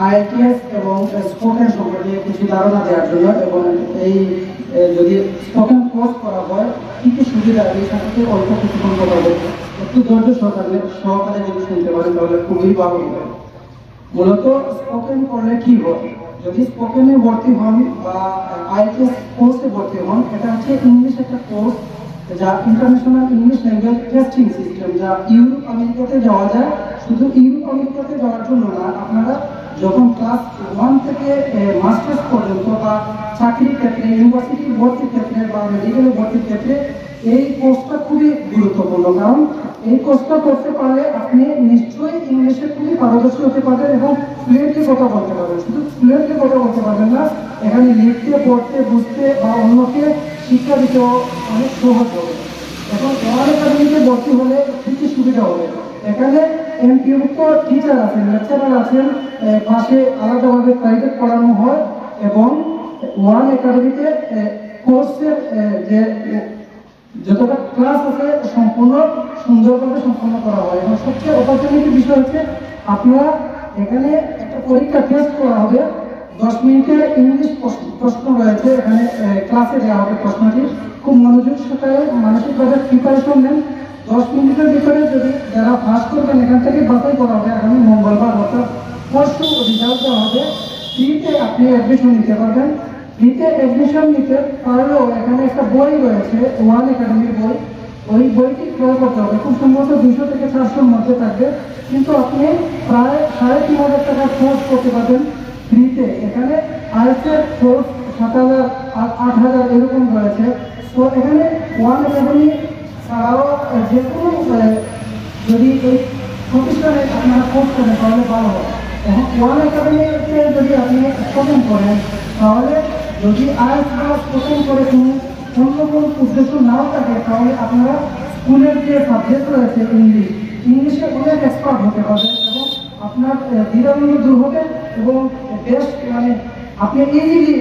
IELTS এবং spoken সম্পর্কে কিছু ধারণা দেওয়ার জন্য এবং এই যদি স্পোকেন কোর্স করা হয় কি কি সুবিধা এই সম্পর্কে অল্প কিছুক্ষণ কথা বলবো। একটু ধৈর্য সহকারে যদি শুনতে পারেন তাহলে খুবই ভালো হবে। মূলত স্পোকেন করলে কি হয়, যদি স্পোকেনে ভর্তি হন বা আইএলটিএস কোর্সে ভর্তি হন, এটা হচ্ছে ইংলিশ একটা কোর্স যা international English language testing system, যা ইউরোপ আমেরিকাতে যাওয়া যায়। শুধু ইউরোপ আমেরিকাতে যাওয়ার জন্য না, আপনারা যখন ক্লাস 1 থেকে মাস্টার্স পর্যন্ত বা চাকরির ক্ষেত্রে, ইউনিভার্সিটি ভর্তির ক্ষেত্রে বা মেডিকেলে ভর্তির ক্ষেত্রে এই কোর্সটা খুবই গুরুত্বপূর্ণ। কারণ এই কোর্সটা করতে পারলে আপনি নিশ্চয়ই ইংলিশে খুবই পারদর্শী হতে পারবেন এবং ফ্লুয়েন্টলি কথা বলতে পারবেন। শুধু ফ্লুয়েন্টলি কথা বলতে পারবেন না, এখানে লিখতে, পড়তে, বুঝতে বা অন্যকে শিক্ষা দিতেও অনেক সহজ হবে। এখন ওয়ান একাডেমিতে ভর্তি হলে কি কি সুবিধা হবে, এখানে এমপিভুক্ত টিচার আছেন, লেকচারার আছেন, পাশে আলাদাভাবে প্রাইভেট পড়ানো হয় এবং ওয়ান একাডেমিতে কোর্সের যে যতটা ক্লাস আছে সম্পূর্ণ সুন্দরভাবে সম্পন্ন করা হয়। এবং সবচেয়ে অপরচুনিটি বিষয় হচ্ছে আপনারা এখানে একটা পরীক্ষা টেস্ট করা হবে। 10 মিনিটের ইংলিশ প্রশ্ন রয়েছে, এখানে ক্লাসে দেওয়া হবে প্রশ্নটি। খুব মনোযোগ সহকারে মানসিকভাবে প্রিপারেশন নেন। 10 মিনিটের ভিতরে যদি যারা পাস করবেন এখান থেকে বাছাই করা হবে আগামী মঙ্গলবার, অর্থাৎ পরশু রেজাল্ট দেওয়া হবে। ফ্রিতে আপনি অ্যাডমিশন নিতে পারবেন। ফ্রিতে অ্যাডমিশন নিতে পারলেও এখানে একটা বই রয়েছে, ওয়ান একাডেমির বই। ওই বইটি ক্রয় করতে হবে, খুব সম্ভবত 200 থেকে 400-র মধ্যে থাকবে, কিন্তু আপনি প্রায় 3,500 টাকার কোর্স করতে পারবেন ফ্রিতে। এখানে আইএলটিএস কোর্স 7,000 8,000 এরকম রয়েছে। তো এখানে ওয়ান একাডেমি ছাড়াও যে কোনো যদি এই প্রতিষ্ঠানে আপনারা কোর্স করেন তাহলে ভালো হয়। এখন ওয়ান একাডেমিতে যদি আপনি স্পোকেন করেন, তাহলে যদি আইএলটিএস বা স্পোকেন করে অন্য কোনো উদ্দেশ্য নাও থাকে, তাহলে আপনারা স্কুলের যে সাবজেক্ট রয়েছে ইংলিশে অনেক এক্সপার্ট হতে পারবেন এবং আপনার দ্বিধাদ্বন্দ্ব দূর হবে এবং বেস্ট আপনি ইজিলি